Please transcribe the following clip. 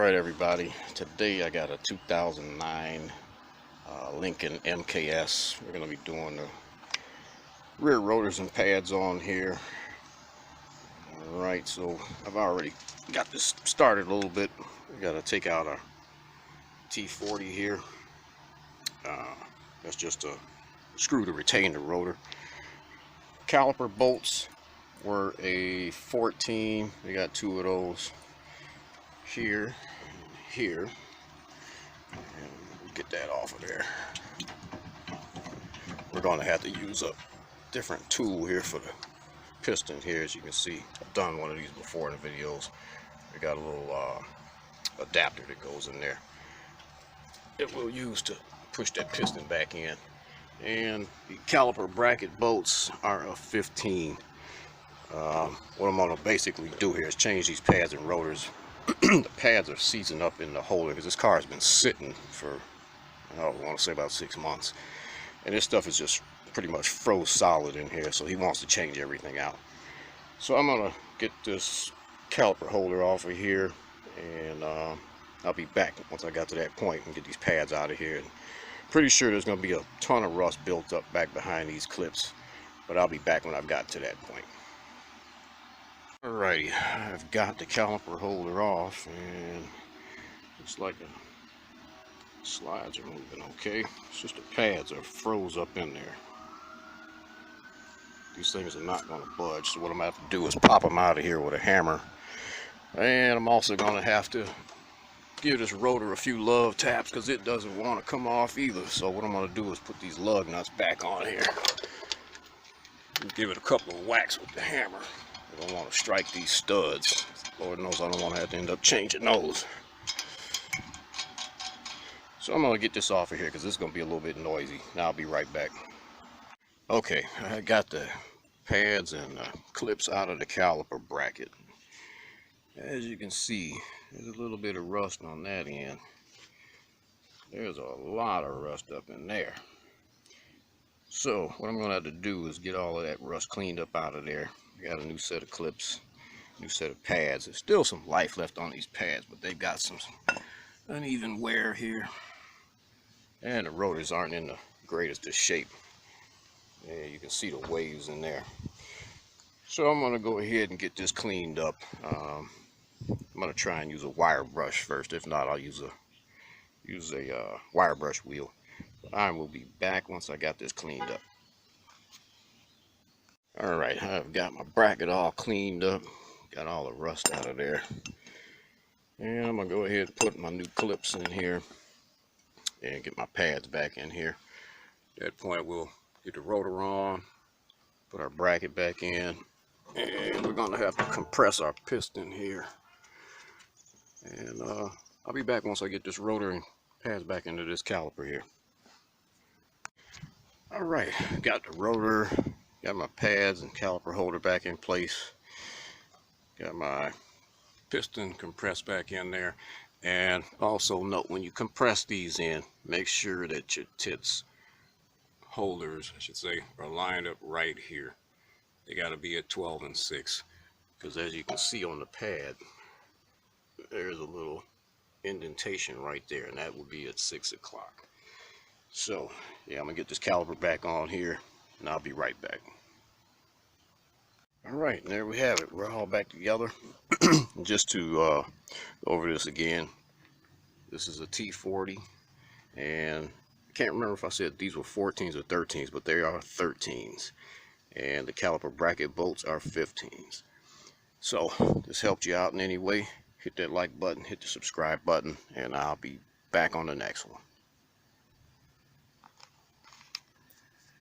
Alright everybody, today I got a 2009 Lincoln MKS. We're going to be doing the rear rotors and pads on here. Alright, so I've already got this started a little bit. We got to take out our T40 here. That's just a screw to retain the rotor. Caliper bolts were a 14. We got two of those here and here, and we'll get that off of there. We're going to have to use a different tool here for the piston here. As you can see, I've done one of these before in the videos. We got a little adapter that goes in there that we'll use to push that piston back in. And the caliper bracket bolts are a 15. What I'm going to basically do here is change these pads and rotors. The pads are seizing up in the holder because this car has been sitting for, I want to say, about 6 months, and this stuff is just pretty much froze solid in here, so he wants to change everything out. So I'm going to get this caliper holder off of here, and I'll be back once I got to that point and get these pads out of here. And pretty sure there's going to be a ton of rust built up back behind these clips, but I'll be back when I've got to that point. Alrighty, I've got the caliper holder off, and looks like the slides are moving okay. It's just the pads are froze up in there. These things are not going to budge, so what I'm going to have to do is pop them out of here with a hammer. And I'm also going to have to give this rotor a few love taps because it doesn't want to come off either. So what I'm going to do is put these lug nuts back on here and give it a couple of whacks with the hammer. I don't want to strike these studs. Lord knows I don't want to have to end up changing those. So I'm going to get this off of here because this is going to be a little bit noisy. Now I'll be right back. Okay, I got the pads and clips out of the caliper bracket. As you can see, there's a little bit of rust on that end. There's a lot of rust up in there. So what I'm going to have to do is get all of that rust cleaned up out of there. I got a new set of clips, new set of pads. There's still some life left on these pads, but they've got some uneven wear here. And the rotors aren't in the greatest of shape. Yeah, you can see the waves in there. So I'm going to go ahead and get this cleaned up. I'm going to try and use a wire brush first. If not, I'll use a wire brush wheel. I will be back once I got this cleaned up. Alright, I've got my bracket all cleaned up, got all the rust out of there, and I'm going to go ahead and put my new clips in here and get my pads back in here. At that point we'll get the rotor on, put our bracket back in, and we're going to have to compress our piston here. And I'll be back once I get this rotor and pads back into this caliper here. Alright, got the rotor, got my pads and caliper holder back in place, got my piston compressed back in there. And also note, when you compress these in, make sure that your tits holders, I should say, are lined up right here. They got to be at 12 and 6, because as you can see on the pad, there's a little indentation right there, and that will be at 6 o'clock. So yeah, I'm gonna get this caliper back on here, and I'll be right back. Alright, and there we have it. We're all back together. Just to go over this again, this is a T40, and I can't remember if I said these were 14s or 13s, but they are 13s, and the caliper bracket bolts are 15s. So this helped you out in any way, hit that like button, hit the subscribe button, and I'll be back on the next one.